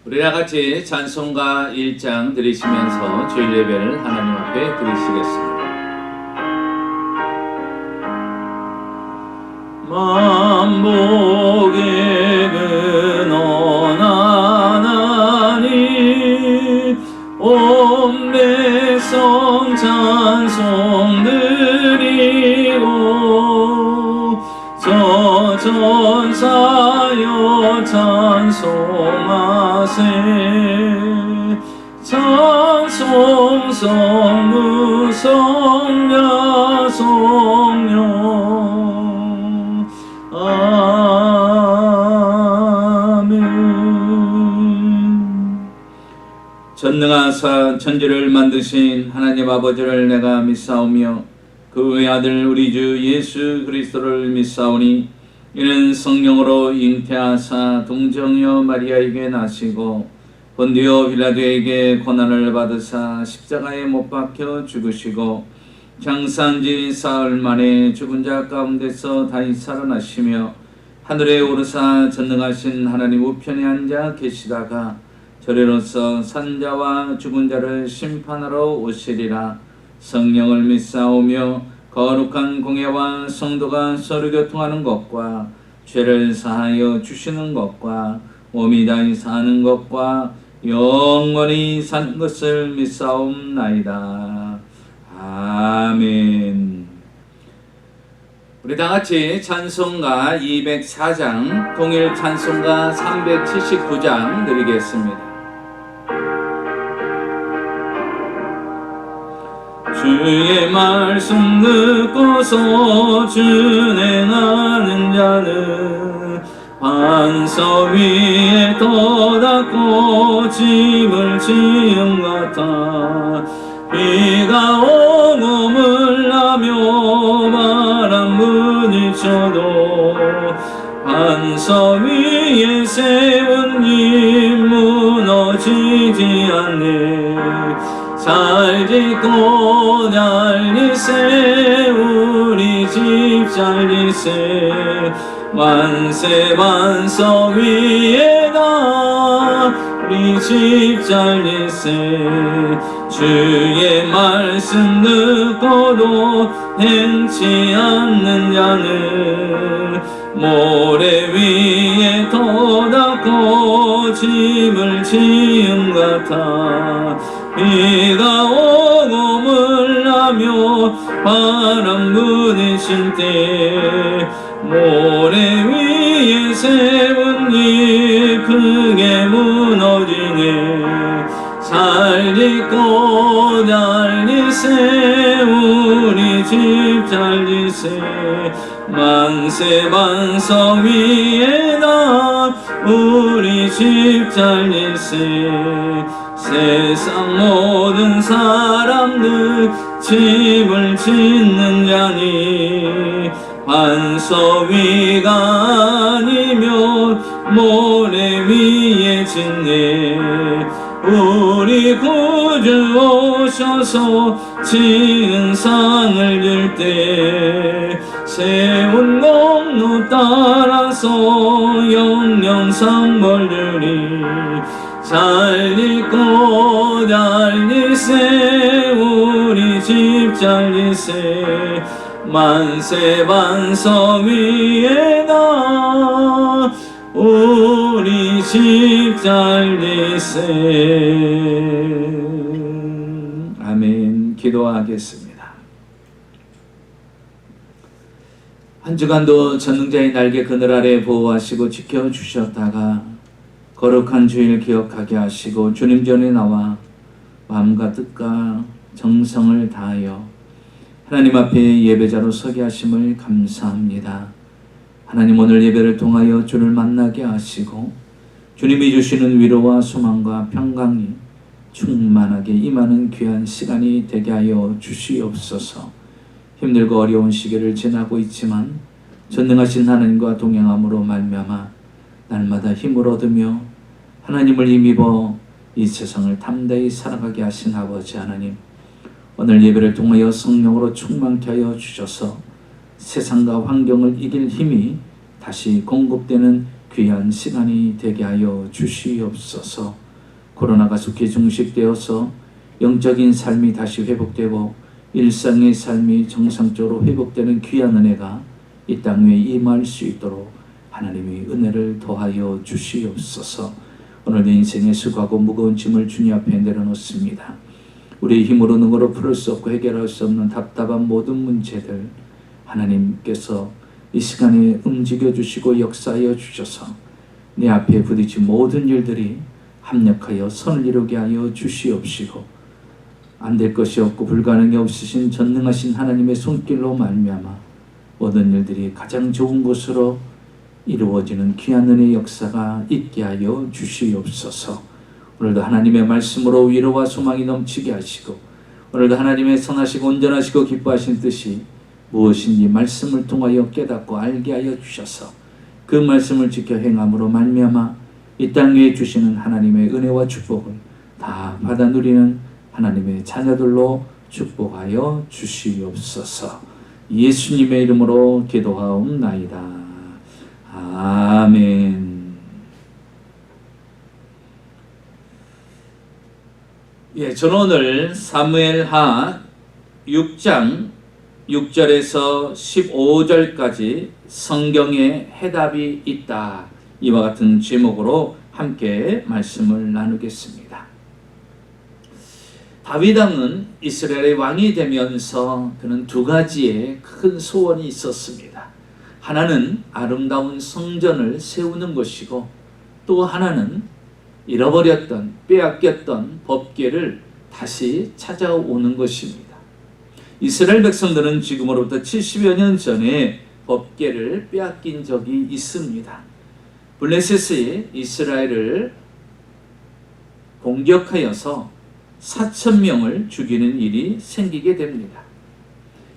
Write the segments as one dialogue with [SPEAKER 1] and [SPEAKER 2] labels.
[SPEAKER 1] 우리 다 같이 찬송가 1장 드리시면서 주일 예배를 하나님 앞에 드리시겠습니다. 만복의 근원 하나님 온 백성 찬송 드리고 저 전사여 찬송하세 찬송 성부 성자 성령 아멘. 전능하사 천지를 만드신 하나님 아버지를 내가 믿사오며 그 외아들 우리 주 예수 그리스도를 믿사오니 이는 성령으로 잉태하사 동정녀 마리아에게 나시고 본디오 빌라도에게 고난을 받으사 십자가에 못 박혀 죽으시고 장사한지 사흘 만에 죽은 자 가운데서 다시 살아나시며 하늘에 오르사 전능하신 하나님 우편에 앉아 계시다가 저리로서 산자와 죽은 자를 심판하러 오시리라. 성령을 믿사오며 거룩한 공예와 성도가 서로 교통하는 것과 죄를 사하여 주시는 것과 몸이 다시 사는 것과 영원히 사는 것을 믿사옵나이다. 아멘. 우리 다같이 찬송가 204장 동일 찬송가 379장 드리겠습니다. 주의 말씀 듣고서 준행하는 자는 반석 위에 떠닫고 집을 지은 같아 비가 오고 물나며 바람 부딪혀도 반석 위에 세운 집 무너지지 않네. 잘 짓고 잘리세 우리 집 잘리세 만세 반석 위에다 우리 집 잘리세 주의 말씀 듣고도 행치 않는 자는 모래 위에 떠닫고 집을 지은 같아 비가 오고 물나며 바람 부딪힐 때 모래 위에 세운 집 크게 무너지네. 잘 짓고 잘리세 우리 집 잘리세 만세 반석 위에다 우리 집 잘리세 세상 모든 사람들 집을 짓는 자니 반석 위가 아니면 모래 위에 짓네. 우리 구주 오셔서 지은 상을 줄 때 세운 공로 따라서 영영상 벌주리 잘 짓고 잘리세 우리 집 잘리세 만세 반석 위에다 우리 집 잘리세. 아멘. 기도하겠습니다. 한 주간도 전능자의 날개 그늘 아래 보호하시고 지켜주셨다가 거룩한 주일 기억하게 하시고 주님 전에 나와 마음과 뜻과 정성을 다하여 하나님 앞에 예배자로 서게 하심을 감사합니다. 하나님 오늘 예배를 통하여 주를 만나게 하시고 주님이 주시는 위로와 소망과 평강이 충만하게 임하는 귀한 시간이 되게 하여 주시옵소서. 힘들고 어려운 시기를 지나고 있지만 전능하신 하나님과 동행함으로 말미암아 날마다 힘을 얻으며 하나님을 힘입어 이 세상을 담대히 살아가게 하신 아버지 하나님, 오늘 예배를 통하여 성령으로 충만케 하여 주셔서 세상과 환경을 이길 힘이 다시 공급되는 귀한 시간이 되게 하여 주시옵소서. 코로나가 속히 종식되어서 영적인 삶이 다시 회복되고 일상의 삶이 정상적으로 회복되는 귀한 은혜가 이 땅 위에 임할 수 있도록 하나님이 은혜를 더하여 주시옵소서. 오늘 내 인생의 수고하고 무거운 짐을 주님 앞에 내려놓습니다. 우리의 힘으로 능으로 풀을 수 없고 해결할 수 없는 답답한 모든 문제들 하나님께서 이 시간에 움직여 주시고 역사하여 주셔서 내 앞에 부딪힌 모든 일들이 합력하여 선을 이루게 하여 주시옵시고 안 될 것이 없고 불가능이 없으신 전능하신 하나님의 손길로 말미암아 모든 일들이 가장 좋은 것으로 이루어지는 귀한 은혜의 역사가 있게 하여 주시옵소서. 오늘도 하나님의 말씀으로 위로와 소망이 넘치게 하시고 오늘도 하나님의 선하시고 온전하시고 기뻐하신 뜻이 무엇인지 말씀을 통하여 깨닫고 알게 하여 주셔서 그 말씀을 지켜 행함으로 말미암아 이 땅 위에 주시는 하나님의 은혜와 축복을 다 받아 누리는 하나님의 자녀들로 축복하여 주시옵소서. 예수님의 이름으로 기도하옵나이다. 아멘. 저는 오늘 사무엘하 6장 6절에서 15절까지 성경에 해답이 있다, 이와 같은 제목으로 함께 말씀을 나누겠습니다. 다윗 왕은 이스라엘의 왕이 되면서 그는 두 가지의 큰 소원이 있었습니다. 하나는 아름다운 성전을 세우는 것이고 또 하나는 잃어버렸던, 빼앗겼던 법궤를 다시 찾아오는 것입니다. 이스라엘 백성들은 지금으로부터 70여 년 전에 법궤를 빼앗긴 적이 있습니다. 블레셋이 이스라엘을 공격하여서 4,000명을 죽이는 일이 생기게 됩니다.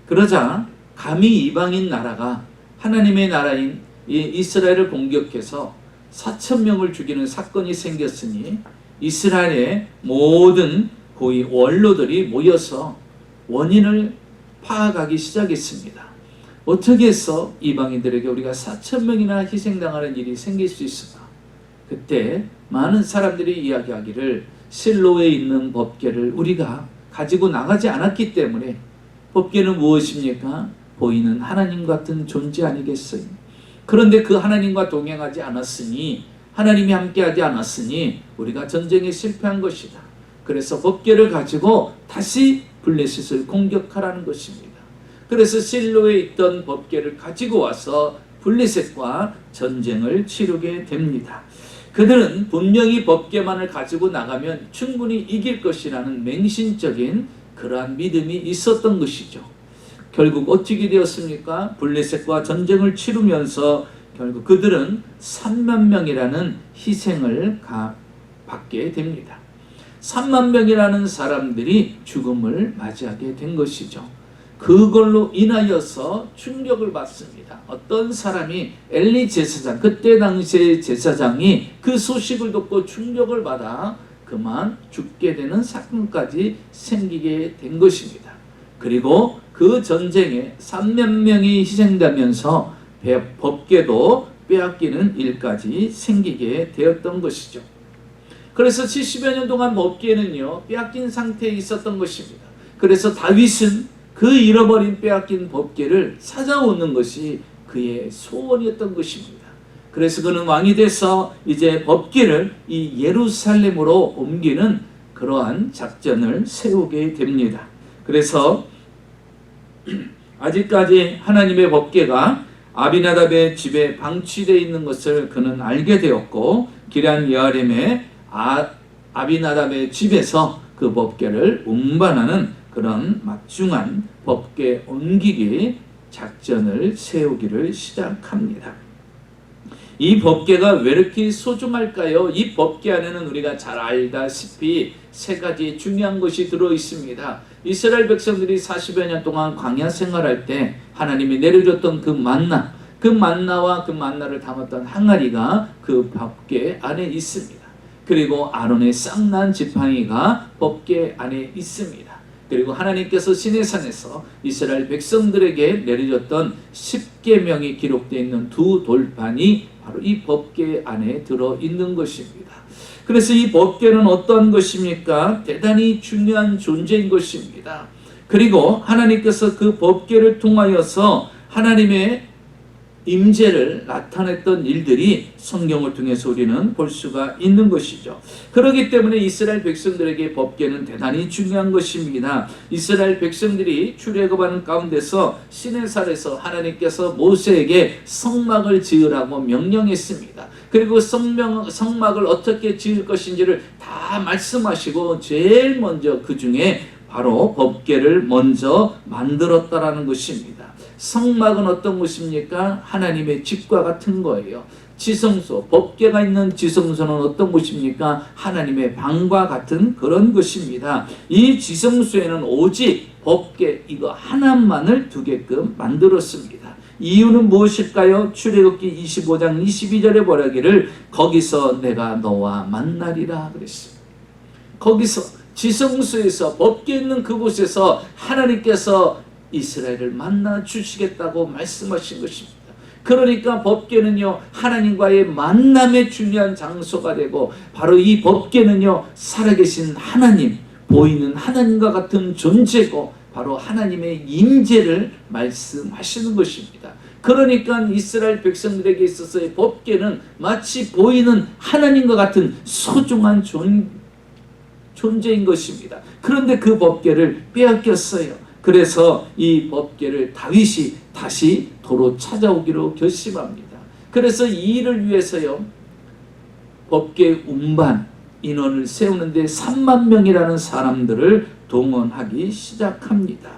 [SPEAKER 1] 그러자 감히 이방인 나라가 하나님의 나라인 이 이스라엘을 공격해서 4,000명을 죽이는 사건이 생겼으니 이스라엘의 모든 고위 원로들이 모여서 원인을 파악하기 시작했습니다. 어떻게 해서 이방인들에게 우리가 4,000명이나 희생당하는 일이 생길 수 있을까? 그때 많은 사람들이 이야기하기를 실로에 있는 법궤를 우리가 가지고 나가지 않았기 때문에, 법궤는 무엇입니까? 보이는 하나님 같은 존재 아니겠어요? 그런데 그 하나님과 동행하지 않았으니, 하나님이 함께하지 않았으니 우리가 전쟁에 실패한 것이다. 그래서 법궤를 가지고 다시 블레셋을 공격하라는 것입니다. 그래서 실로에 있던 법궤를 가지고 와서 블레셋과 전쟁을 치르게 됩니다. 그들은 분명히 법궤만을 가지고 나가면 충분히 이길 것이라는 맹신적인 그러한 믿음이 있었던 것이죠. 결국 어떻게 되었습니까? 블레셋과 전쟁을 치르면서 결국 그들은 3만 명이라는 희생을 받게 됩니다. 3만 명이라는 사람들이 죽음을 맞이하게 된 것이죠. 그걸로 인하여서 충격을 받습니다. 어떤 사람이 엘리 제사장, 그때 당시의 제사장이 그 소식을 듣고 충격을 받아 그만 죽게 되는 사건까지 생기게 된 것입니다. 그리고 그 전쟁에 3만 명이 희생되면서 법궤도 빼앗기는 일까지 생기게 되었던 것이죠. 그래서 70여 년 동안 법궤는요, 빼앗긴 상태에 있었던 것입니다. 그래서 다윗은 그 잃어버린 빼앗긴 법궤를 찾아오는 것이 그의 소원이었던 것입니다. 그래서 그는 왕이 돼서 이제 법궤를 이 예루살렘으로 옮기는 그러한 작전을 세우게 됩니다. 그래서 아직까지 하나님의 법궤가 아비나답의 집에 방치되어 있는 것을 그는 알게 되었고, 기럇 여아림의 아비나답의 집에서 그 법궤를 운반하는 그런 막중한 법궤 옮기기 작전을 세우기를 시작합니다. 이 법궤가 왜 이렇게 소중할까요? 이 법궤 안에는 우리가 잘 알다시피 세 가지 중요한 것이 들어있습니다. 이스라엘 백성들이 40여 년 동안 광야 생활할 때 하나님이 내려줬던 그 만나, 그 만나와 그 만나를 담았던 항아리가 그 법궤 안에 있습니다. 그리고 아론의 쌍난 지팡이가 법궤 안에 있습니다. 그리고 하나님께서 시내산에서 이스라엘 백성들에게 내려줬던 십계명이 기록되어 있는 두 돌판이 바로 이 법궤 안에 들어있는 것입니다. 그래서 이 법궤는 어떠한 것입니까? 대단히 중요한 존재인 것입니다. 그리고 하나님께서 그 법궤를 통하여서 하나님의 임재를 나타냈던 일들이 성경을 통해서 우리는 볼 수가 있는 것이죠. 그렇기 때문에 이스라엘 백성들에게 법궤는 대단히 중요한 것입니다. 이스라엘 백성들이 출애굽하는 가운데서 시내산에서 하나님께서 모세에게 성막을 지으라고 명령했습니다. 그리고 성막을 어떻게 지을 것인지를 다 말씀하시고 제일 먼저 그 중에 바로 법궤를 먼저 만들었다라는 것입니다. 성막은 어떤 것입니까? 하나님의 집과 같은 거예요. 지성소, 법궤가 있는 지성소는 어떤 곳입니까? 하나님의 방과 같은 그런 것입니다. 이 지성소에는 오직 법궤 이거 하나만을 두게끔 만들었습니다. 이유는 무엇일까요? 출애굽기 25장 22절에 뭐라기를 거기서 내가 너와 만나리라 그랬습니다. 거기서 지성소에서 법궤 있는 그곳에서 하나님께서 이스라엘을 만나 주시겠다고 말씀하신 것입니다. 그러니까 법궤는요 하나님과의 만남의 중요한 장소가 되고 바로 이 법궤는요 살아계신 하나님, 보이는 하나님과 같은 존재고 바로 하나님의 임재를 말씀하시는 것입니다. 그러니까 이스라엘 백성들에게 있어서의 법궤는 마치 보이는 하나님과 같은 소중한 존재인 것입니다. 그런데 그 법궤를 빼앗겼어요. 그래서 이 법궤를 다윗이 다시 도로 찾아오기로 결심합니다. 그래서 이 일을 위해서요 법궤 운반 인원을 세우는데 3만 명이라는 사람들을 동원하기 시작합니다.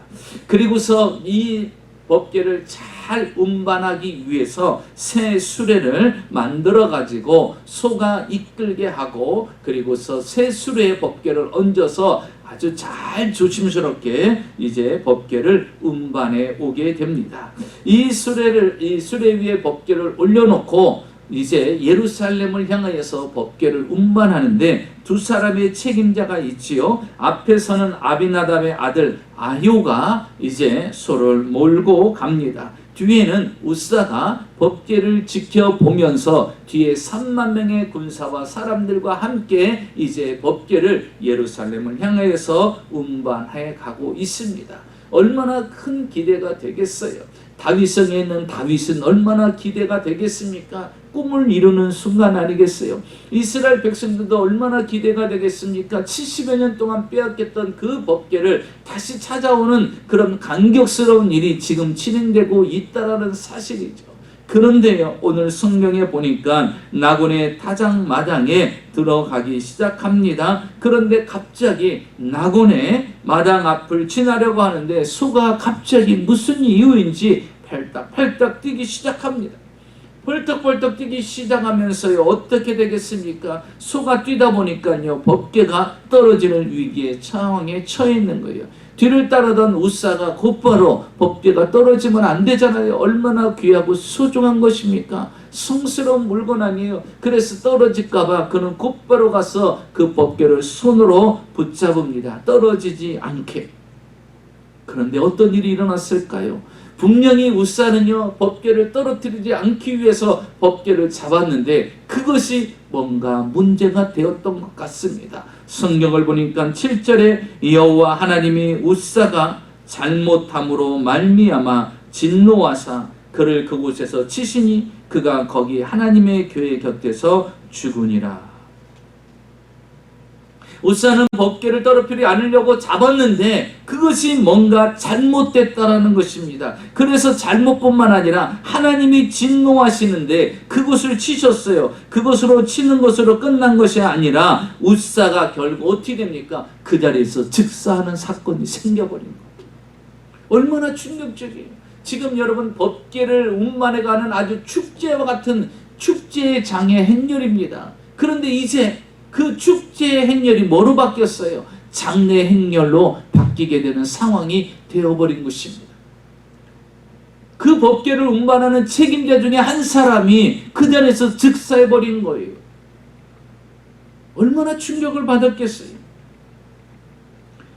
[SPEAKER 1] 그리고서 이 법궤를 잘 운반하기 위해서 새 수레를 만들어 가지고 소가 이끌게 하고 그리고서 새 수레에 법궤를 얹어서 아주 잘 조심스럽게 이제 법궤를 운반해 오게 됩니다. 이 수레 위에 법궤를 올려놓고 이제 예루살렘을 향하여서 법궤를 운반하는데 두 사람의 책임자가 있지요. 앞에서는 아비나답의 아들 아효가 이제 소를 몰고 갑니다. 뒤에는 우사가 법궤를 지켜보면서 뒤에 3만 명의 군사와 사람들과 함께 이제 법궤를 예루살렘을 향하여서 운반해 가고 있습니다. 얼마나 큰 기대가 되겠어요. 다윗성에 있는 다윗은 얼마나 기대가 되겠습니까? 꿈을 이루는 순간 아니겠어요? 이스라엘 백성들도 얼마나 기대가 되겠습니까? 70여 년 동안 빼앗겼던 그 법궤를 다시 찾아오는 그런 감격스러운 일이 지금 진행되고 있다라는 사실이죠. 그런데요, 오늘 성경에 보니까 나곤의 타작마당에 들어가기 시작합니다. 그런데 갑자기 나곤의 마당 앞을 지나려고 하는데 소가 갑자기 무슨 이유인지 펄떡펄떡 뛰기 시작합니다. 벌떡벌떡 뛰기 시작하면서요 어떻게 되겠습니까? 소가 뛰다 보니까요 법궤가 떨어지는 위기에 상황에 처해 있는 거예요. 뒤를 따르던 우사가 곧바로 법궤가 떨어지면 안 되잖아요. 얼마나 귀하고 소중한 것입니까? 성스러운 물건 아니에요. 그래서 떨어질까봐 그는 곧바로 가서 그 법궤를 손으로 붙잡습니다. 떨어지지 않게. 그런데 어떤 일이 일어났을까요? 분명히 우사는요 법궤를 떨어뜨리지 않기 위해서 법궤를 잡았는데 그것이 뭔가 문제가 되었던 것 같습니다. 성경을 보니까 7절에 여호와 하나님이 우사가 잘못함으로 말미암아 진노하사 그를 그곳에서 치시니 그가 거기 하나님의 교회 곁에서 죽으니라. 우사는 법궤를 떨어뜨리지 않으려고 잡았는데 그것이 뭔가 잘못됐다라는 것입니다. 그래서 잘못뿐만 아니라 하나님이 진노하시는데 그것을 치셨어요. 그것으로 치는 것으로 끝난 것이 아니라 우사가 결국 어떻게 됩니까? 그 자리에서 즉사하는 사건이 생겨버린 거예요. 얼마나 충격적이에요. 지금 여러분 법궤를 운반해가는 아주 축제와 같은 축제의 장의 행렬입니다. 그런데 이제 그 축제의 행렬이 뭐로 바뀌었어요? 장례 행렬로 바뀌게 되는 상황이 되어버린 것입니다. 그 법궤를 운반하는 책임자 중에 한 사람이 그 자리에서 즉사해버린 거예요. 얼마나 충격을 받았겠어요.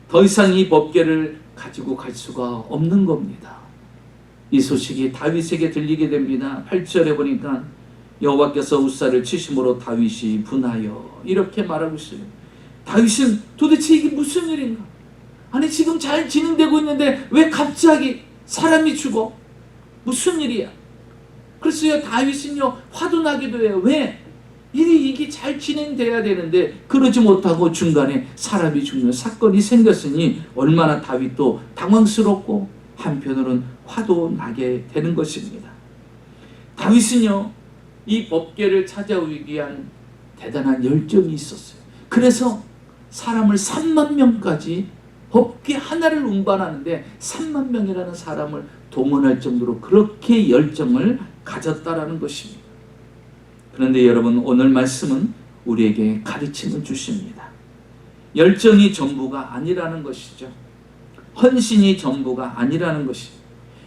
[SPEAKER 1] 더 이상 이 법궤를 가지고 갈 수가 없는 겁니다. 이 소식이 다윗에게 들리게 됩니다. 8절에 보니까 여호와께서 웃사를 치심으로 다윗이 분하여 이렇게 말하고 있어요. 다윗은 도대체 이게 무슨 일인가? 아니 지금 잘 진행되고 있는데 왜 갑자기 사람이 죽어? 무슨 일이야? 글쎄요, 다윗은요 화도 나기도 해요. 왜? 이게 잘 진행돼야 되는데 그러지 못하고 중간에 사람이 죽는 사건이 생겼으니 얼마나 다윗도 당황스럽고 한편으로는 화도 나게 되는 것입니다. 다윗은요 이 법궤를 찾아오기 위한 대단한 열정이 있었어요. 그래서 사람을 3만 명까지 법궤 하나를 운반하는데 3만 명이라는 사람을 동원할 정도로 그렇게 열정을 가졌다라는 것입니다. 그런데 여러분, 오늘 말씀은 우리에게 가르침을 주십니다. 열정이 전부가 아니라는 것이죠. 헌신이 전부가 아니라는 것이죠.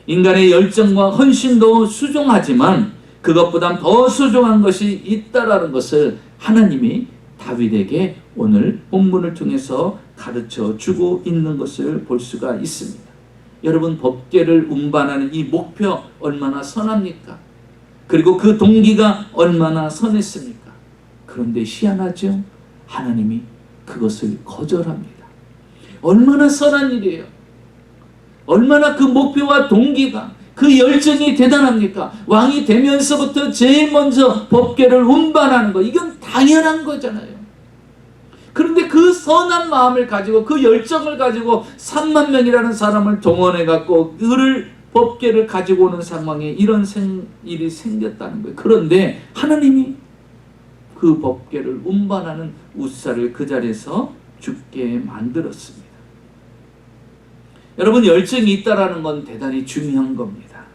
[SPEAKER 1] 인간의 열정과 헌신도 수종하지만 그것보다 더 수종한 것이 있다라는 것을 하나님이 다윗에게 오늘 본문을 통해서 가르쳐 주고 있는 것을 볼 수가 있습니다. 여러분, 법궤를 운반하는 이 목표 얼마나 선합니까? 그리고 그 동기가 얼마나 선했습니까? 그런데 희한하죠? 하나님이 그것을 거절합니다. 얼마나 선한 일이에요. 얼마나 그 목표와 동기가, 그 열정이 대단합니까? 왕이 되면서부터 제일 먼저 법궤를 운반하는 거, 이건 당연한 거잖아요. 그런데 그 선한 마음을 가지고 그 열정을 가지고 3만 명이라는 사람을 동원해 갖고 법궤를 가지고 오는 상황에 이런 일이 생겼다는 거예요. 그런데 하나님이 그 법궤를 운반하는 웃사를 그 자리에서 죽게 만들었습니다. 여러분, 열정이 있다라는 건 대단히 중요한 겁니다.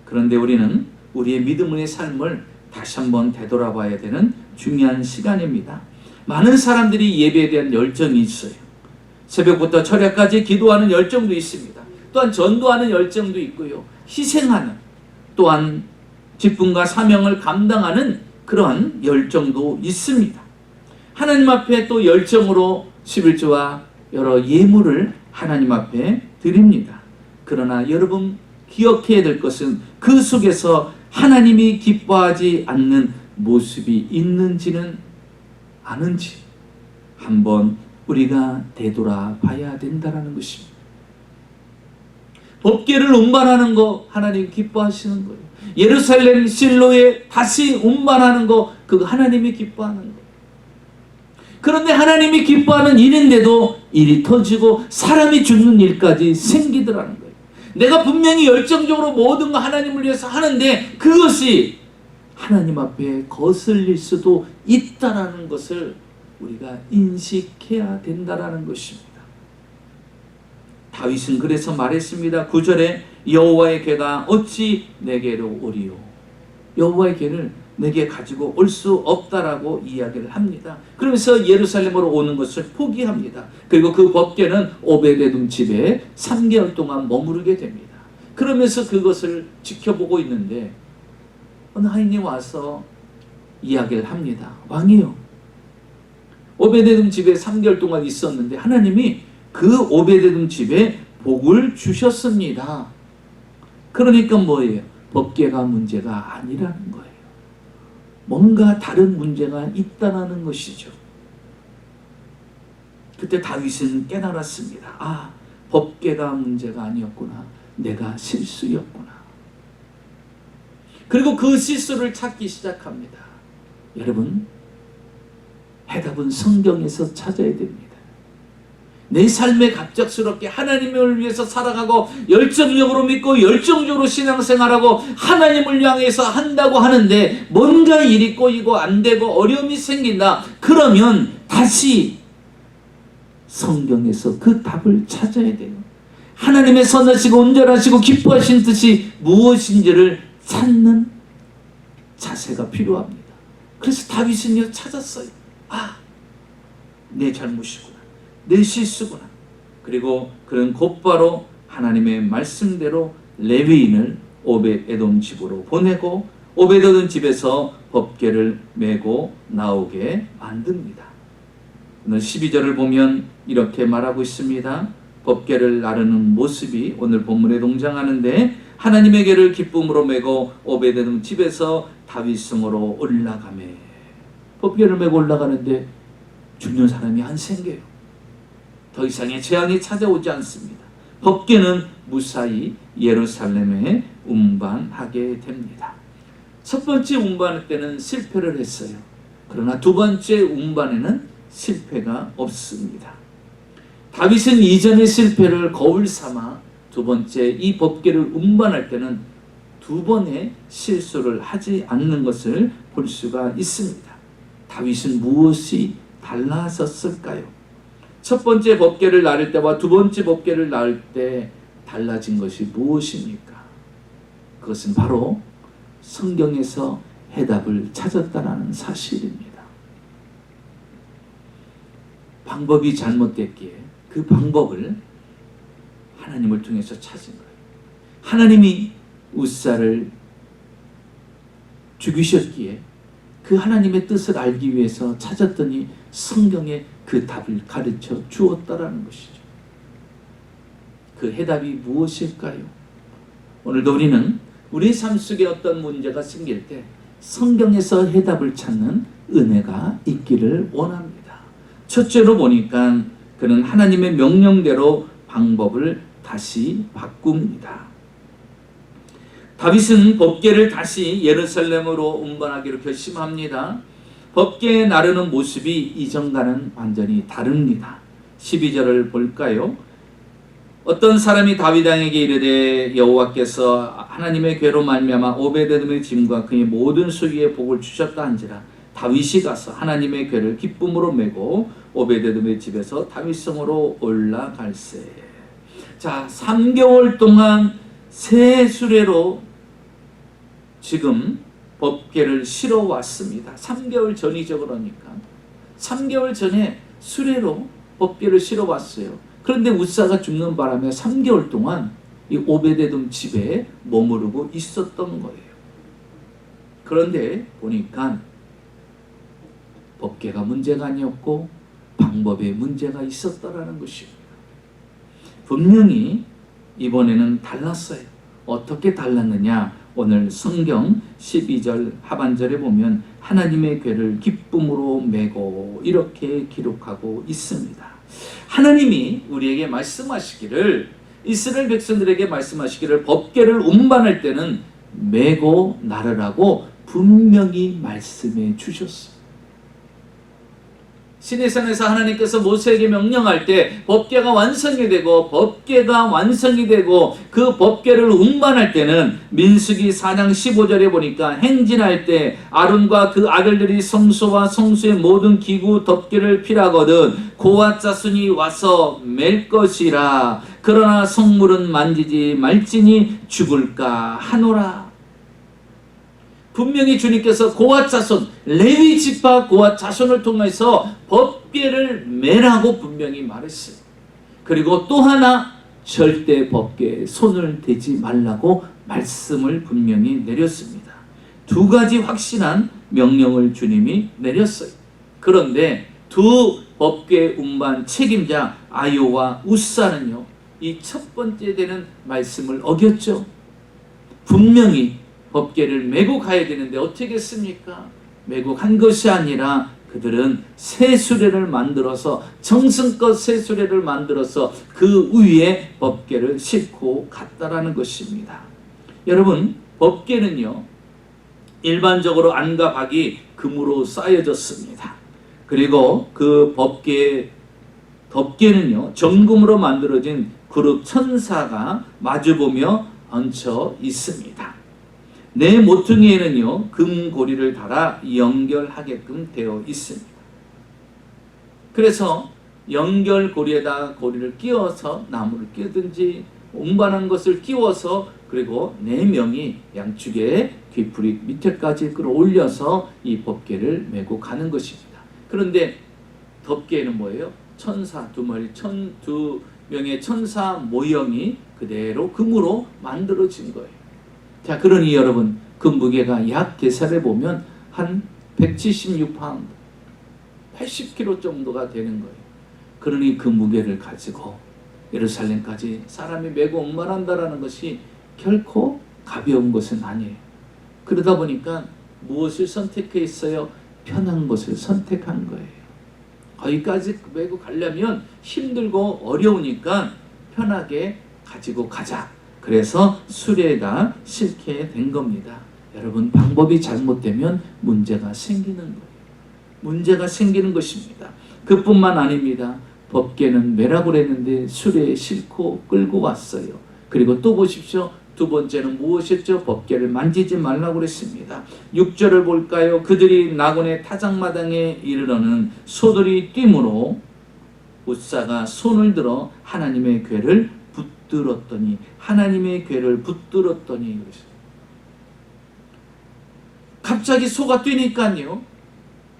[SPEAKER 1] 그런데 우리는 우리의 믿음의 삶을 다시 한번 되돌아봐야 되는 중요한 시간입니다. 많은 사람들이 예배에 대한 열정이 있어요. 새벽부터 철야까지 기도하는 열정도 있습니다. 또한 전도하는 열정도 있고요. 희생하는, 또한 직분과 사명을 감당하는 그러한 열정도 있습니다. 하나님 앞에 또 열정으로 11조와 여러 예물을 하나님 앞에 드립니다. 그러나 여러분 기억해야 될 것은 그 속에서 하나님이 기뻐하지 않는 모습이 있는지는 아는지 한번 우리가 되돌아봐야 된다는 것입니다. 법궤를 운반하는 거 하나님 기뻐하시는 거예요. 예루살렘 실로에 다시 운반하는 거 그거 하나님이 기뻐하는 거예요. 그런데 하나님이 기뻐하는 일인데도 일이 터지고 사람이 죽는 일까지 생기더라는 거예요. 내가 분명히 열정적으로 모든 거 하나님을 위해서 하는데 그것이 하나님 앞에 거슬릴 수도 있다라는 것을 우리가 인식해야 된다라는 것입니다. 다윗은 그래서 말했습니다. 9절에 여호와의 궤가 어찌 내게로 오리요. 여호와의 궤를 내게 가지고 올 수 없다라고 이야기를 합니다. 그러면서 예루살렘으로 오는 것을 포기합니다. 그리고 그 법궤는 오베데돔 집에 3개월 동안 머무르게 됩니다. 그러면서 그것을 지켜보고 있는데 어느 하인이 와서 이야기를 합니다. 왕이요, 오베데돔 집에 3개월 동안 있었는데 하나님이 그 오베데돔 집에 복을 주셨습니다. 그러니까 뭐예요? 법궤가 문제가 아니라는 거예요. 뭔가 다른 문제가 있다는 것이죠. 그때 다윗은 깨달았습니다. 아, 법궤가 문제가 아니었구나. 내가 실수였구나. 그리고 그 실수를 찾기 시작합니다. 여러분, 해답은 성경에서 찾아야 됩니다. 내 삶에 갑작스럽게 하나님을 위해서 살아가고 열정적으로 믿고 열정적으로 신앙생활하고 하나님을 향해서 한다고 하는데 뭔가 일이 꼬이고 안 되고 어려움이 생긴다. 그러면 다시 성경에서 그 답을 찾아야 돼요. 하나님의 선하시고 온전하시고 기뻐하신 뜻이 무엇인지를 찾는 자세가 필요합니다. 그래서 다윗은요 찾았어요. 아, 내 잘못이구나. 내 실수구나. 그리고 그는 곧바로 하나님의 말씀대로 레위인을 오벳에돔 집으로 보내고 오벳에돔 집에서 법궤를 메고 나오게 만듭니다. 오늘 12절을 보면 이렇게 말하고 있습니다. 법궤를 나르는 모습이 오늘 본문에 동장하는데, 하나님의 궤를 기쁨으로 메고 오베데돔 집에서 다윗성으로 올라가매. 법궤를 메고 올라가는데 죽는 사람이 안 생겨요. 더 이상의 재앙이 찾아오지 않습니다. 법궤는 무사히 예루살렘에 운반하게 됩니다. 첫 번째 운반 때는 실패를 했어요. 그러나 두 번째 운반에는 실패가 없습니다. 다윗은 이전의 실패를 거울 삼아 두 번째 이 법궤를 운반할 때는 두 번의 실수를 하지 않는 것을 볼 수가 있습니다. 다윗은 무엇이 달라졌을까요? 첫 번째 법궤를 나를 때와 두 번째 법궤를 나를 때 달라진 것이 무엇입니까? 그것은 바로 성경에서 해답을 찾았다는 사실입니다. 방법이 잘못됐기에 그 방법을 하나님을 통해서 찾은 거예요. 하나님이 웃사를 죽이셨기에 그 하나님의 뜻을 알기 위해서 찾았더니 성경에 그 답을 가르쳐 주었다라는 것이죠. 그 해답이 무엇일까요? 오늘도 우리는 우리 삶 속에 어떤 문제가 생길 때 성경에서 해답을 찾는 은혜가 있기를 원합니다. 첫째로 보니까 그는 하나님의 명령대로 방법을 다시 바꿉니다. 다윗은 법궤를 다시 예루살렘으로 운반하기로 결심합니다. 법궤에 나르는 모습이 이전과는 완전히 다릅니다. 12절을 볼까요? 어떤 사람이 다윗 왕에게 이르되 여호와께서 하나님의 궤로 말미암아 오베데돔의 짐과 그의 모든 소유의 복을 주셨다 한지라. 다윗이 가서 하나님의 궤를 기쁨으로 메고 오베데돔의 집에서 다윗성으로 올라갈세. 자, 3개월 동안 새 수레로 지금 법궤를 실어 왔습니다. 3개월 전이죠. 그러니까 3개월 전에 수레로 법궤를 실어 왔어요. 그런데 웃사가 죽는 바람에 3개월 동안 이 오베데돔 집에 머무르고 있었던 거예요. 그런데 보니까 법궤가 문제가 아니었고 방법에 문제가 있었다라는 것입니다. 분명히 이번에는 달랐어요. 어떻게 달랐느냐? 오늘 성경 12절 하반절에 보면 하나님의 궤를 기쁨으로 메고 이렇게 기록하고 있습니다. 하나님이 우리에게 말씀하시기를, 이스라엘 백성들에게 말씀하시기를 법궤를 운반할 때는 메고 나르라고 분명히 말씀해 주셨어요. 시내산에서 하나님께서 모세에게 명령할 때 법궤가 완성이 되고 그 법궤를 운반할 때는 민수기 4장 15절에 보니까 행진할 때 아론과 그 아들들이 성소와 성소의 모든 기구 덮개를 필하거든 고앗 자손이 와서 맬 것이라. 그러나 성물은 만지지 말지니 죽을까 하노라. 분명히 주님께서 고앗 자손, 레위 지파 고앗 자손을 통해서 법궤를 매라고 분명히 말했어요. 그리고 또 하나 절대 법궤에 손을 대지 말라고 말씀을 분명히 내렸습니다. 두 가지 확실한 명령을 주님이 내렸어요. 그런데 두 법궤 운반 책임자 아요와 웃사는요, 이 첫 번째 되는 말씀을 어겼죠. 분명히 법궤를 메고 가야 되는데 어떻게 했습니까? 메고 간 것이 아니라 그들은 새 수레를 만들어서, 정성껏 새 수레를 만들어서 그 위에 법궤를 싣고 갔다라는 것입니다. 여러분, 법궤는요 일반적으로 안과 박이 금으로 쌓여졌습니다. 그리고 그 덮개는요 정금으로 만들어진 그룹 천사가 마주보며 얹혀 있습니다. 내 모퉁이에는요 금고리를 달아 연결하게끔 되어 있습니다. 그래서 연결고리에다 고리를 끼워서 나무를 끼우든지 운반한 것을 끼워서, 그리고 4명이 양쪽에 귀풀이 밑에까지 끌어올려서 이 법궤를 메고 가는 것입니다. 그런데 덮개는 뭐예요? 천사 2마리, 2명의 천사 모형이 그대로 금으로 만들어진 거예요. 자, 그러니 여러분, 그 무게가 약 계산해 보면 한 176파운드, 80kg 정도가 되는 거예요. 그러니 그 무게를 가지고 예루살렘까지 사람이 메고 옥말한다라는 것이 결코 가벼운 것은 아니에요. 그러다 보니까 무엇을 선택했어요? 편한 것을 선택한 거예요. 거기까지 메고 가려면 힘들고 어려우니까 편하게 가지고 가자. 그래서 수레에다 싣게 된 겁니다. 여러분, 방법이 잘못되면 문제가 생기는 거예요. 문제가 생기는 것입니다. 그뿐만 아닙니다. 법궤는 매라고 그랬는데 수레에 싣고 끌고 왔어요. 그리고 또 보십시오. 두 번째는 무엇이었죠? 법궤를 만지지 말라고 그랬습니다. 6절을 볼까요? 그들이 나곤의 타작마당에 이르러는 소들이 뛰므로 웃사가 손을 들어 하나님의 궤를 붙들었더니 갑자기 소가 뛰니까요.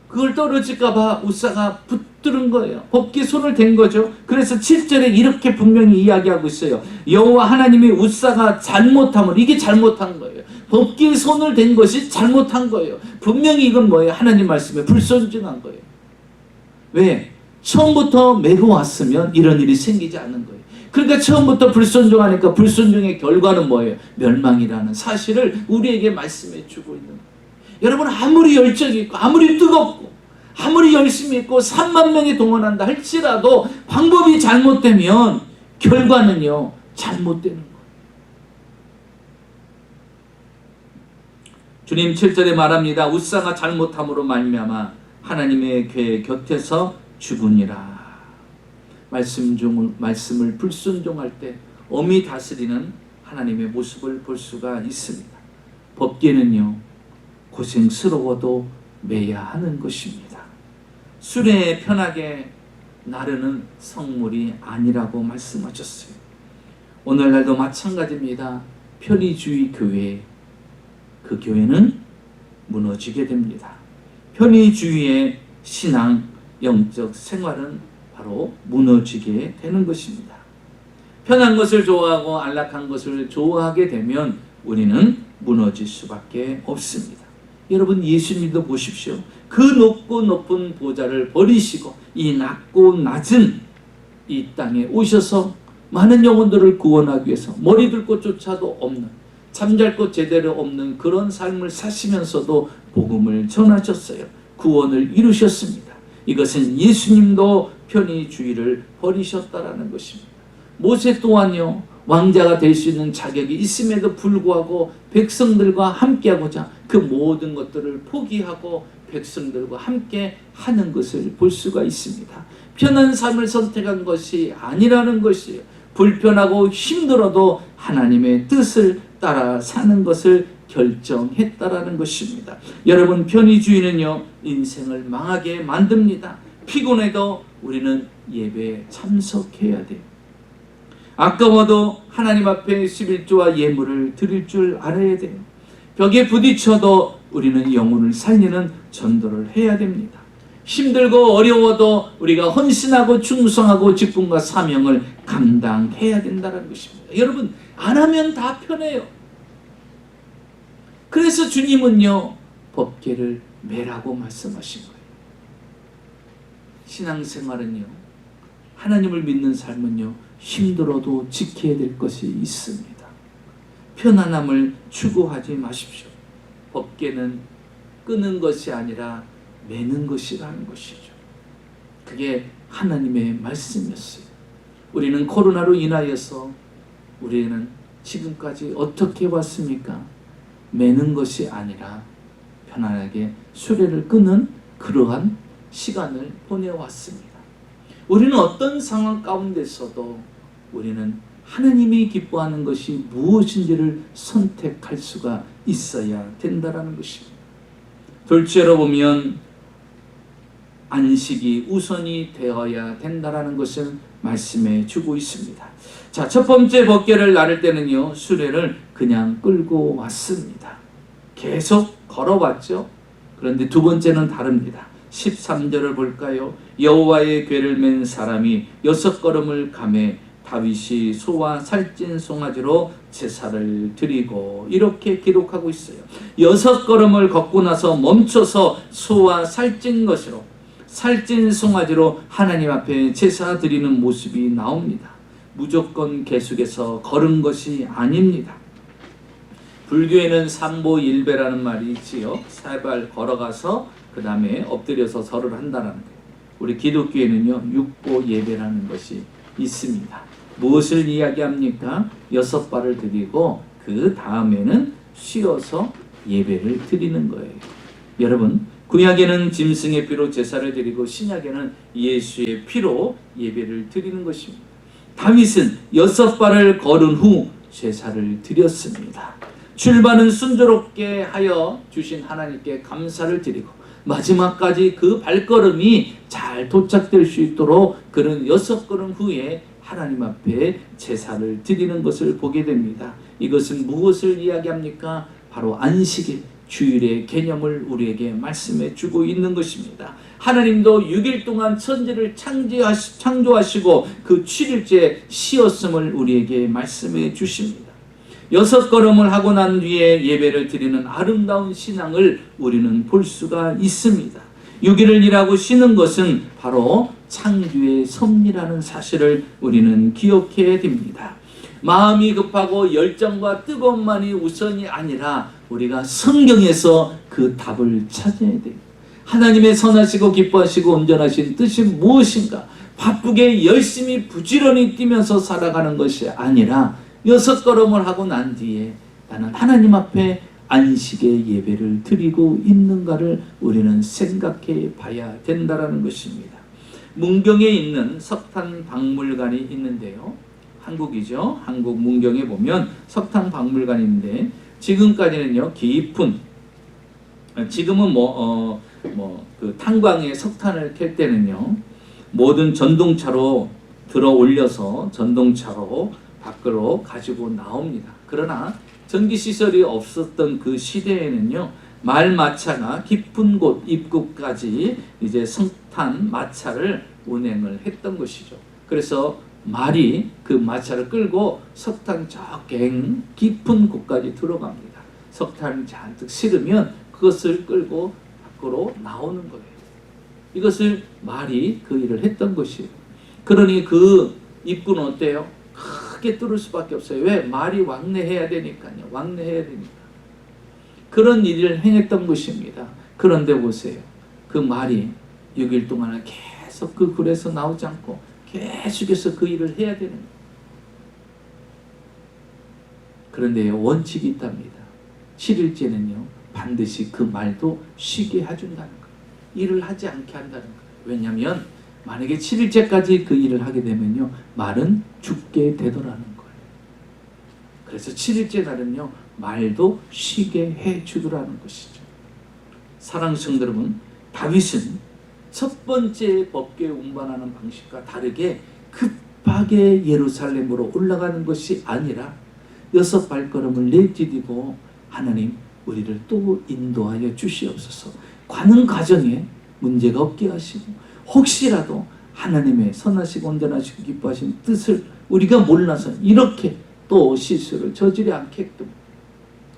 [SPEAKER 1] 그걸 떨어질까봐 웃사가 붙들은 거예요. 법궤에 손을 댄 거죠. 그래서 7절에 이렇게 분명히 이야기하고 있어요. 여호와 하나님이 웃사가 잘못함을, 이게 잘못한 거예요. 법궤에 손을 댄 것이 잘못한 거예요. 분명히 이건 뭐예요? 하나님 말씀에 불순종한 거예요. 왜? 처음부터 메고 왔으면 이런 일이 생기지 않는 거예요. 그러니까 처음부터 불순종하니까 불순종의 결과는 뭐예요? 멸망이라는 사실을 우리에게 말씀해 주고 있는 거예요. 여러분, 아무리 열정이 있고 아무리 뜨겁고 아무리 열심히 있고 3만 명이 동원한다 할지라도 방법이 잘못되면 결과는요 잘못되는 거예요. 주님 7절에 말합니다. 웃사가 잘못함으로 말미암아 하나님의 궤 곁에서 죽으니라. 말씀을 불순종할 때 엄히 다스리는 하나님의 모습을 볼 수가 있습니다. 법궤는요 고생스러워도 매야 하는 것입니다. 수레에 편하게 나르는 성물이 아니라고 말씀하셨어요. 오늘날도 마찬가지입니다. 편의주의 교회, 그 교회는 무너지게 됩니다. 편의주의의 신앙, 영적 생활은 바로 무너지게 되는 것입니다. 편한 것을 좋아하고 안락한 것을 좋아하게 되면 우리는 무너질 수밖에 없습니다. 여러분, 예수님도 보십시오. 그 높고 높은 보좌를 버리시고 이 낮고 낮은 이 땅에 오셔서 많은 영혼들을 구원하기 위해서 머리 들 곳조차도 없는, 잠잘 곳 제대로 없는 그런 삶을 사시면서도 복음을 전하셨어요. 구원을 이루셨습니다. 이것은 예수님도 편의주의를 버리셨다라는 것입니다. 모세 또한요 왕자가 될 수 있는 자격이 있음에도 불구하고 백성들과 함께하고자 그 모든 것들을 포기하고 백성들과 함께 하는 것을 볼 수가 있습니다. 편한 삶을 선택한 것이 아니라는 것이에요. 불편하고 힘들어도 하나님의 뜻을 따라 사는 것을 결정했다라는 것입니다. 여러분, 편의주의는요 인생을 망하게 만듭니다. 피곤해도 우리는 예배에 참석해야 돼요. 아까워도 하나님 앞에 11조와 예물을 드릴 줄 알아야 돼요. 벽에 부딪혀도 우리는 영혼을 살리는 전도를 해야 됩니다. 힘들고 어려워도 우리가 헌신하고 충성하고 직분과 사명을 감당해야 된다는 것입니다. 여러분, 안 하면 다 편해요. 그래서 주님은요 법궤를 매라고 말씀하신 거예요. 신앙생활은요, 하나님을 믿는 삶은요 힘들어도 지켜야 될 것이 있습니다. 편안함을 추구하지 마십시오. 법궤는 끄는 것이 아니라 매는 것이라는 것이죠. 그게 하나님의 말씀이었어요. 우리는 코로나로 인하여서 우리는 지금까지 어떻게 왔습니까? 매는 것이 아니라 편안하게 수레를 끄는 그러한 시간을 보내왔습니다. 우리는 어떤 상황 가운데서도 우리는 하나님이 기뻐하는 것이 무엇인지를 선택할 수가 있어야 된다는 것입니다. 둘째로 보면 안식이 우선이 되어야 된다는 것을 말씀해 주고 있습니다. 자, 첫 번째 법궤를 나를 때는요 수레를 그냥 끌고 왔습니다. 계속 걸어왔죠. 그런데 두 번째는 다릅니다. 13절을 볼까요? 여호와의 궤를 맨 사람이 6걸음을 가매 다윗이 소와 살찐 송아지로 제사를 드리고, 이렇게 기록하고 있어요. 6걸음을 걷고 나서 멈춰서 소와 살찐 것으로, 살찐 송아지로 하나님 앞에 제사 드리는 모습이 나옵니다. 무조건 계속해서 걸은 것이 아닙니다. 불교에는 삼보일배라는 말이 있지요. 세 발 걸어가서 그 다음에 엎드려서 절을 한다는 거예요. 우리 기독교에는요, 육보 예배라는 것이 있습니다. 무엇을 이야기합니까? 6발을 드리고 그 다음에는 쉬어서 예배를 드리는 거예요. 여러분, 구약에는 짐승의 피로 제사를 드리고 신약에는 예수의 피로 예배를 드리는 것입니다. 다윗은 6발을 걸은 후 제사를 드렸습니다. 출발은 순조롭게 하여 주신 하나님께 감사를 드리고 마지막까지 그 발걸음이 잘 도착될 수 있도록 그는 6걸음 후에 하나님 앞에 제사를 드리는 것을 보게 됩니다. 이것은 무엇을 이야기합니까? 바로 안식일, 주일의 개념을 우리에게 말씀해 주고 있는 것입니다. 하나님도 6일 동안 천지를 창조하시고 그 7일째 쉬었음을 우리에게 말씀해 주십니다. 6걸음을 하고 난 뒤에 예배를 드리는 아름다운 신앙을 우리는 볼 수가 있습니다. 6일을 일하고 쉬는 것은 바로 창조의 섭리라는 사실을 우리는 기억해야 됩니다. 마음이 급하고 열정과 뜨거움만이 우선이 아니라 우리가 성경에서 그 답을 찾아야 돼요. 하나님의 선하시고 기뻐하시고 온전하신 뜻이 무엇인가? 바쁘게 열심히 부지런히 뛰면서 살아가는 것이 아니라 6걸음을 하고 난 뒤에 나는 하나님 앞에 안식의 예배를 드리고 있는가를 우리는 생각해 봐야 된다는 것입니다. 문경에 있는 석탄박물관이 있는데요. 한국이죠. 한국 문경에 보면 석탄박물관인데 지금까지는요, 깊은, 지금은 그 탄광에 석탄을 캘 때는요, 모든 전동차로 들어 올려서 전동차로 밖으로 가지고 나옵니다. 그러나 전기시설이 없었던 그 시대에는요, 말마차가 깊은 곳 입구까지 이제 석탄 마차를 운행을 했던 것이죠. 그래서 말이 그 마차를 끌고 석탄 저 깊은 곳까지 들어갑니다. 석탄을 잔뜩 실으면 그것을 끌고 밖으로 나오는 거예요. 이것을 말이 그 일을 했던 것이에요. 그러니 그 입구는 어때요? 크게 뚫을 수밖에 없어요. 왜? 말이 왕래해야 되니까요. 왕래해야 되니까. 그런 일을 행했던 것입니다. 그런데 보세요. 그 말이 6일 동안 계속 그 굴에서 나오지 않고 계속해서 그 일을 해야 되는 거예요. 그런데 원칙이 있답니다. 7일째는요, 반드시 그 말도 쉬게 해준다는 거예요. 일을 하지 않게 한다는 거예요. 왜냐하면 만약에 7일째까지 그 일을 하게 되면요, 말은 죽게 되더라는 거예요. 그래서 7일째 날은요, 말도 쉬게 해주더라는 것이죠. 사랑하는 성도 여러분, 다윗은 첫 번째 법궤 운반하는 방식과 다르게 급하게 예루살렘으로 올라가는 것이 아니라 6발걸음을 내디디고 하나님 우리를 또 인도하여 주시옵소서. 가는 과정에 문제가 없게 하시고 혹시라도 하나님의 선하시고 온전하시고 기뻐하신 뜻을 우리가 몰라서 이렇게 또 실수를 저지르지 않게끔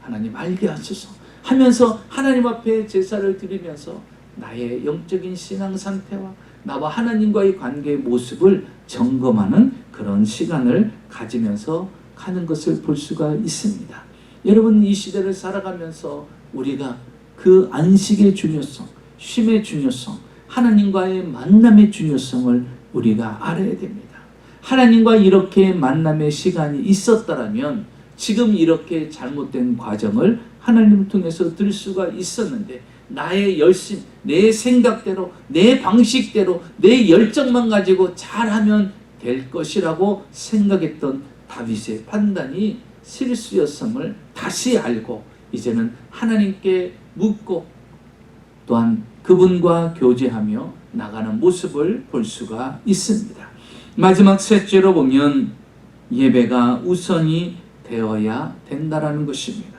[SPEAKER 1] 하나님 알게 하소서 하면서 하나님 앞에 제사를 드리면서 나의 영적인 신앙 상태와 나와 하나님과의 관계의 모습을 점검하는 그런 시간을 가지면서 가는 것을 볼 수가 있습니다. 여러분, 이 시대를 살아가면서 우리가 그 안식의 중요성, 쉼의 중요성, 하나님과의 만남의 중요성을 우리가 알아야 됩니다. 하나님과 이렇게 만남의 시간이 있었다면 지금 이렇게 잘못된 과정을 하나님을 통해서 들 수가 있었는데 나의 열심, 내 생각대로, 내 방식대로, 내 열정만 가지고 잘하면 될 것이라고 생각했던 다윗의 판단이 실수였음을 다시 알고 이제는 하나님께 묻고 또한 그분과 교제하며 나가는 모습을 볼 수가 있습니다. 마지막 셋째로 보면 예배가 우선이 되어야 된다라는 것입니다.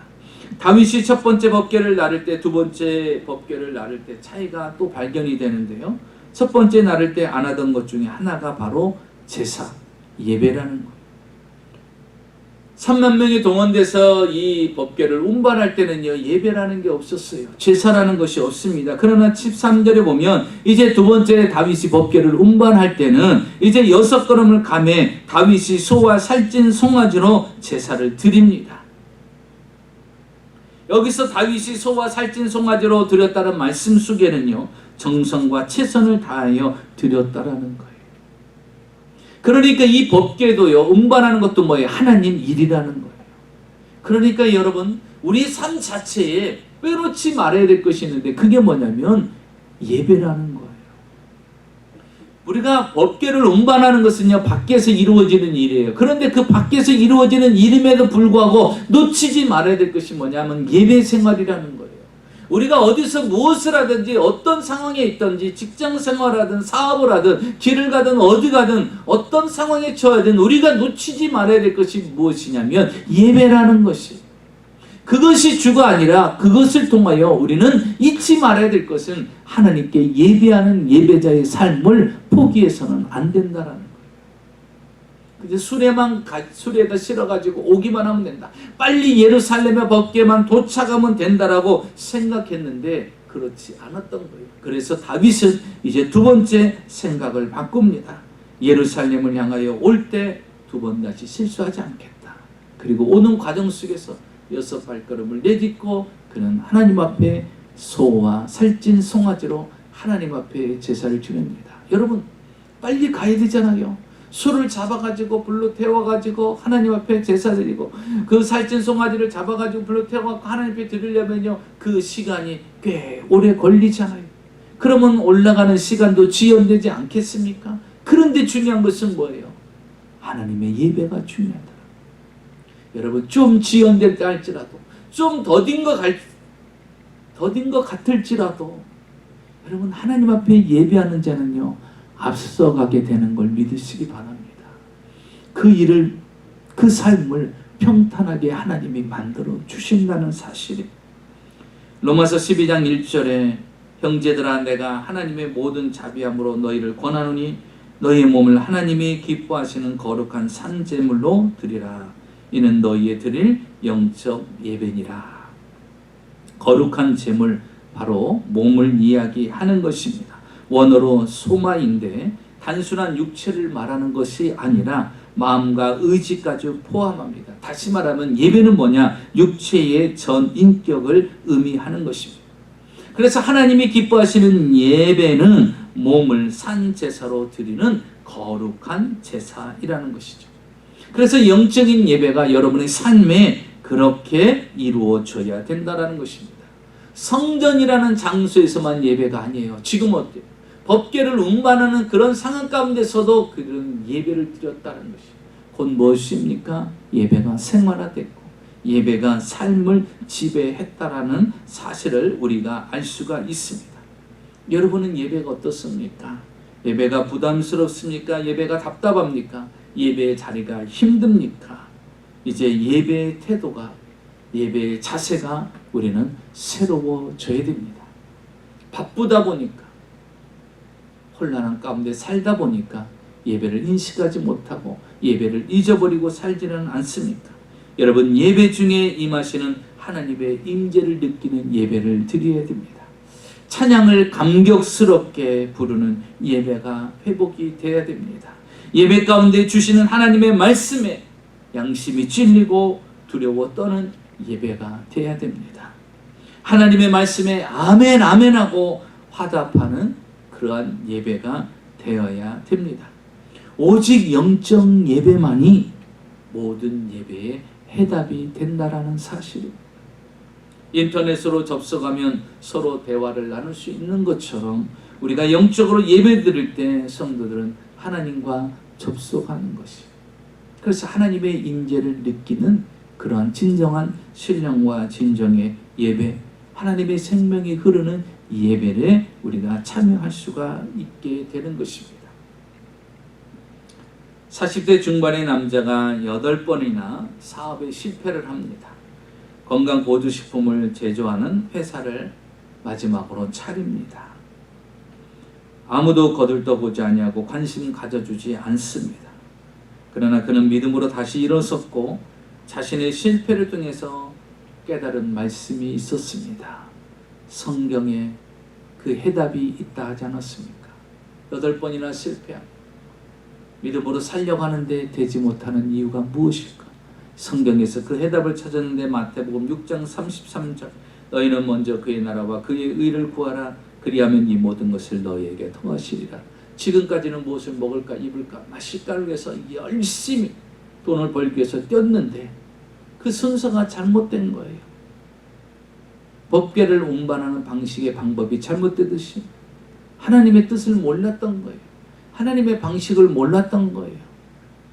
[SPEAKER 1] 다윗이 첫 번째 법궤를 나를 때, 두 번째 법궤를 나를 때 차이가 또 발견이 되는데요. 첫 번째 나를 때 안 하던 것 중에 하나가 바로 제사, 예배라는 것. 3만 명이 동원돼서 이 법궤를 운반할 때는요, 예배라는 게 없었어요. 제사라는 것이 없습니다. 그러나 13절에 보면 이제 두 번째 다윗이 법궤를 운반할 때는 이제 6걸음을 감해 다윗이 소와 살찐 송아지로 제사를 드립니다. 여기서 다윗이 소와 살찐 송아지로 드렸다는 말씀 속에는요, 정성과 최선을 다하여 드렸다라는 거예요. 그러니까 이 법궤도요, 운반하는 것도 뭐예요? 하나님 일이라는 거예요. 그러니까 여러분, 우리 삶 자체에 빼놓지 말아야 될 것이 있는데 그게 뭐냐면 예배라는 거예요. 우리가 법궤를 운반하는 것은요, 밖에서 이루어지는 일이에요. 그런데 그 밖에서 이루어지는 일임에도 불구하고 놓치지 말아야 될 것이 뭐냐면 예배 생활이라는 거예요. 우리가 어디서 무엇을 하든지 어떤 상황에 있든지 직장 생활하든 사업을 하든 길을 가든 어디 가든 어떤 상황에 처하든 우리가 놓치지 말아야 될 것이 무엇이냐면 예배라는 것이, 그것이 주가 아니라 그것을 통하여 우리는 잊지 말아야 될 것은 하나님께 예배하는 예배자의 삶을 포기해서는 안 된다라는 거예요. 이제 수레에다 실어가지고 오기만 하면 된다. 빨리 예루살렘의 법궤만 도착하면 된다라고 생각했는데 그렇지 않았던 거예요. 그래서 다윗은 이제 두 번째 생각을 바꿉니다. 예루살렘을 향하여 올 때 두 번 다시 실수하지 않겠다. 그리고 오는 과정 속에서 6발걸음을 내딛고 그는 하나님 앞에 소와 살찐 송아지로 하나님 앞에 제사를 드립니다. 여러분, 빨리 가야 되잖아요. 소를 잡아가지고 불로 태워가지고 하나님 앞에 제사 드리고 그 살찐 송아지를 잡아가지고 불로 태워가지고 하나님 앞에 드리려면요, 그 시간이 꽤 오래 걸리잖아요. 그러면 올라가는 시간도 지연되지 않겠습니까? 그런데 중요한 것은 뭐예요? 하나님의 예배가 중요하다. 여러분, 좀 지연될까 할지라도, 좀 더딘 것 같을지라도 여러분, 하나님 앞에 예배하는 자는요, 앞서가게 되는 걸 믿으시기 바랍니다. 그 일을, 그 삶을 평탄하게 하나님이 만들어 주신다는 사실이. 로마서 12장 1절에 형제들아, 내가 하나님의 모든 자비함으로 너희를 권하노니 너희의 몸을 하나님이 기뻐하시는 거룩한 산제물로 드리라. 이는 너희의 드릴 영적 예배니라. 거룩한 제물, 바로 몸을 이야기하는 것입니다. 원어로 소마인데 단순한 육체를 말하는 것이 아니라 마음과 의지까지 포함합니다. 다시 말하면 예배는 뭐냐? 육체의 전 인격을 의미하는 것입니다. 그래서 하나님이 기뻐하시는 예배는 몸을 산제사로 드리는 거룩한 제사이라는 것이죠. 그래서 영적인 예배가 여러분의 삶에 그렇게 이루어져야 된다는 것입니다. 성전이라는 장소에서만 예배가 아니에요. 지금 어때요? 법궤를 운반하는 그런 상황 가운데서도 그런 예배를 드렸다는 것이 곧 무엇입니까? 예배가 생활화됐고 예배가 삶을 지배했다라는 사실을 우리가 알 수가 있습니다. 여러분은 예배가 어떻습니까? 예배가 부담스럽습니까? 예배가 답답합니까? 예배의 자리가 힘듭니까? 이제 예배의 태도가, 예배의 자세가 우리는 새로워져야 됩니다. 바쁘다 보니까, 혼란한 가운데 살다 보니까 예배를 인식하지 못하고 예배를 잊어버리고 살지는 않습니까? 여러분, 예배 중에 임하시는 하나님의 임재를 느끼는 예배를 드려야 됩니다. 찬양을 감격스럽게 부르는 예배가 회복이 되어야 됩니다. 예배 가운데 주시는 하나님의 말씀에 양심이 찔리고 두려워 떠는 예배가 되어야 됩니다. 하나님의 말씀에 아멘 아멘 하고 화답하는 그러한 예배가 되어야 됩니다. 오직 영적 예배만이 모든 예배의 해답이 된다라는 사실입니다. 인터넷으로 접속하면 서로 대화를 나눌 수 있는 것처럼 우리가 영적으로 예배드릴 때 성도들은 하나님과 접속하는 것이, 그래서 하나님의 임재를 느끼는 그러한 진정한 신령과 진정의 예배, 하나님의 생명이 흐르는 예배에 우리가 참여할 수가 있게 되는 것입니다. 40대 중반의 남자가 8번이나 사업에 실패를 합니다. 건강보조식품을 제조하는 회사를 마지막으로 차립니다. 아무도 거들떠보지 아니하고 관심 가져주지 않습니다. 그러나 그는 믿음으로 다시 일어섰고 자신의 실패를 통해서 깨달은 말씀이 있었습니다. 성경에 그 해답이 있다 하지 않았습니까? 8번이나 실패하고 믿음으로 살려고 하는데 되지 못하는 이유가 무엇일까? 성경에서 그 해답을 찾았는데 마태복음 6장 33절 너희는 먼저 그의 나라와 그의 의를 구하라. 그리하면 이 모든 것을 너희에게 더하시리라. 지금까지는 무엇을 먹을까 입을까 마실까를 위해서 열심히 돈을 벌기 위해서 뛰었는데 그 순서가 잘못된 거예요. 법궤를 운반하는 방식의 방법이 잘못되듯이 하나님의 뜻을 몰랐던 거예요. 하나님의 방식을 몰랐던 거예요.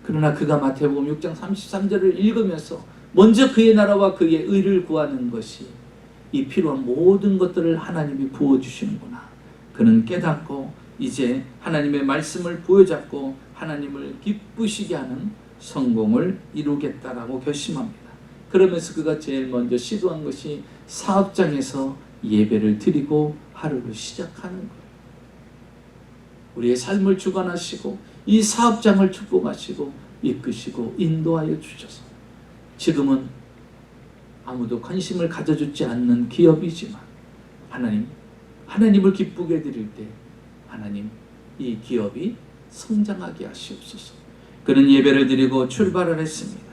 [SPEAKER 1] 그러나 그가 마태복음 6장 33절을 읽으면서 먼저 그의 나라와 그의 의를 구하는 것이 이 필요한 모든 것들을 하나님이 부어주시는구나. 그는 깨닫고 이제 하나님의 말씀을 부여잡고 하나님을 기쁘시게 하는 성공을 이루겠다라고 결심합니다. 그러면서 그가 제일 먼저 시도한 것이 사업장에서 예배를 드리고 하루를 시작하는 거예요. 우리의 삶을 주관하시고 이 사업장을 축복하시고 이끄시고 인도하여 주셔서 지금은 아무도 관심을 가져주지 않는 기업이지만 하나님을 기쁘게 드릴 때 하나님 이 기업이 성장하게 하시옵소서. 그는 예배를 드리고 출발을 했습니다.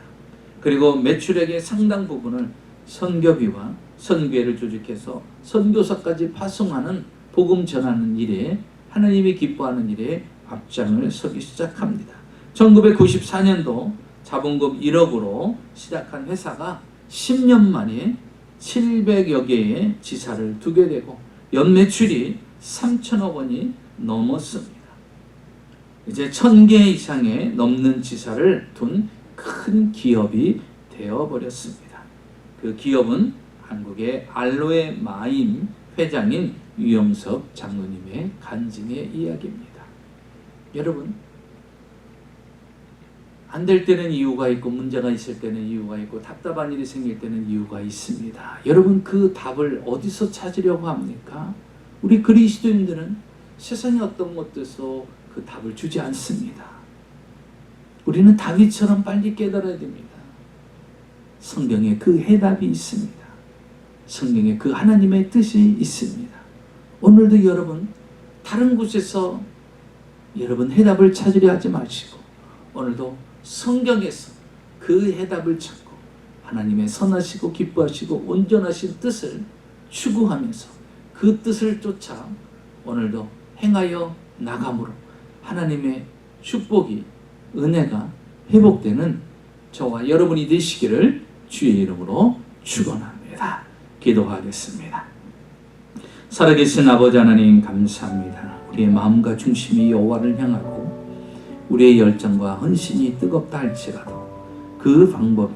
[SPEAKER 1] 그리고 매출액의 상당 부분을 선교비와 선교회를 조직해서 선교사까지 파송하는 복음 전하는 일에 하나님이 기뻐하는 일에 앞장을 서기 시작합니다. 1994년도 자본금 1억으로 시작한 회사가 10년 만에 700여 개의 지사를 두게 되고 연매출이 3천억 원이 넘었습니다. 이제 1000개 이상의 넘는 지사를 둔 큰 기업이 되어버렸습니다. 그 기업은 한국의 알로에 마임 회장인 유영석 장로님의 간증의 이야기입니다. 여러분, 안 될 때는 이유가 있고 문제가 있을 때는 이유가 있고 답답한 일이 생길 때는 이유가 있습니다. 여러분, 그 답을 어디서 찾으려고 합니까? 우리 그리스도인들은 세상의 어떤 것에서 그 답을 주지 않습니다. 우리는 다윗처럼 빨리 깨달아야 됩니다. 성경에 그 해답이 있습니다. 성경에 그 하나님의 뜻이 있습니다. 오늘도 여러분 다른 곳에서 여러분 해답을 찾으려 하지 마시고 오늘도 성경에서 그 해답을 찾고 하나님의 선하시고 기뻐하시고 온전하신 뜻을 추구하면서 그 뜻을 쫓아 오늘도 행하여 나감으로 하나님의 축복이 은혜가 회복되는 저와 여러분이 되시기를 주의 이름으로 축원합니다. 기도하겠습니다. 살아계신 아버지 하나님 감사합니다. 우리의 마음과 중심이 여호와를 향하고 우리의 열정과 헌신이 뜨겁다 할지라도 그 방법이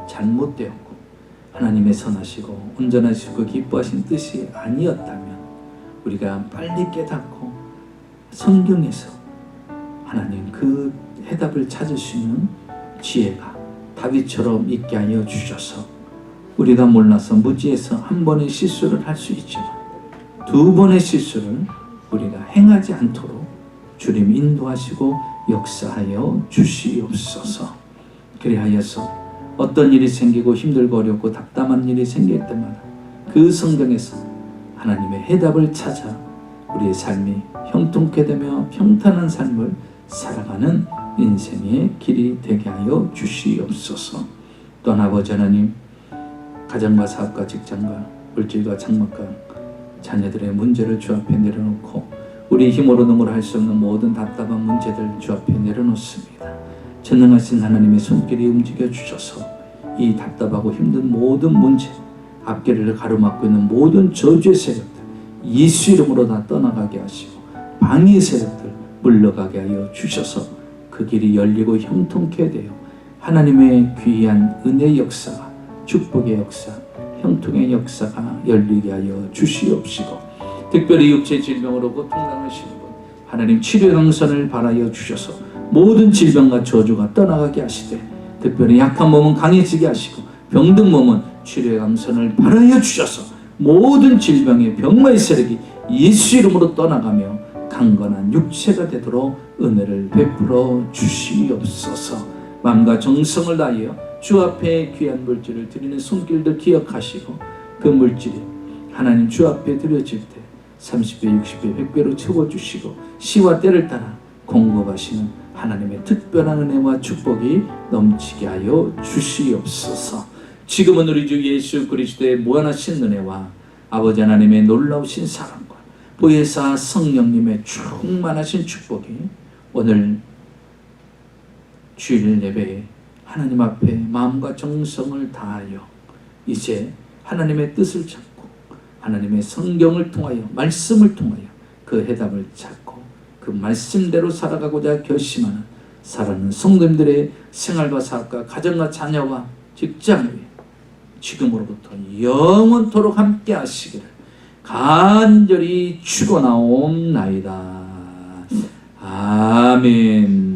[SPEAKER 1] 잘못되었고 하나님의 선하시고 온전하시고 기뻐하신 뜻이 아니었다면 우리가 빨리 깨닫고 성경에서 하나님 그 해답을 찾을 수 있는 지혜가 다윗처럼 있게 하여 주셔서 우리가 몰라서 무지해서 한 번의 실수를 할 수 있지만 두 번의 실수를 우리가 행하지 않도록 주님 인도하시고 역사하여 주시옵소서. 그리하여서 어떤 일이 생기고 힘들고 어렵고 답답한 일이 생길 때마다 그 성경에서 하나님의 해답을 찾아 우리의 삶이 형통케 되며 평탄한 삶을 살아가는 인생의 길이 되게 하여 주시옵소서. 또한 아버지 하나님, 가정과 사업과 직장과 물질과 장막과 자녀들의 문제를 주 앞에 내려놓고 우리 힘으로 능으로 할 수 없는 모든 답답한 문제들 주 앞에 내려놓습니다. 전능하신 하나님의 손길이 움직여 주셔서 이 답답하고 힘든 모든 문제, 앞길을 가로막고 있는 모든 저주의 세력들 예수 이름으로 다 떠나가게 하시고 방해의 세력들 물러가게 하여 주셔서 그 길이 열리고 형통케 되어 하나님의 귀한 은혜의 역사가 축복의 역사, 형통의 역사가 열리게 하여 주시옵시고 특별히 육체 질병으로 고통당하시는 분 하나님 치료 강선을 바라여 주셔서 모든 질병과 저주가 떠나가게 하시되 특별히 약한 몸은 강해지게 하시고 병든 몸은 치료의 강선을 바라여 주셔서 모든 질병의 병마의 세력이 예수 이름으로 떠나가며 강건한 육체가 되도록 은혜를 베풀어 주시옵소서. 마음과 정성을 다하여 주 앞에 귀한 물질을 드리는 손길들 기억하시고 그 물질이 하나님 주 앞에 드려질 때 30배, 60배, 100배로 채워주시고 시와 때를 따라 공급하시는 하나님의 특별한 은혜와 축복이 넘치게 하여 주시옵소서. 지금은 우리 주 예수 그리스도의 무한하신 은혜와 아버지 하나님의 놀라우신 사랑과 보혜사 성령님의 충만하신 축복이 오늘 주일 예배에 하나님 앞에 마음과 정성을 다하여 이제 하나님의 뜻을 찾고 하나님의 성경을 통하여 말씀을 통하여 그 해답을 찾고 그 말씀대로 살아가고자 결심하는 살아가는 성도님들의 생활과 사업과 가정과 자녀와 직장 위에 지금으로부터 영원토록 함께 하시기를 간절히 축원하옵나이다. 아멘.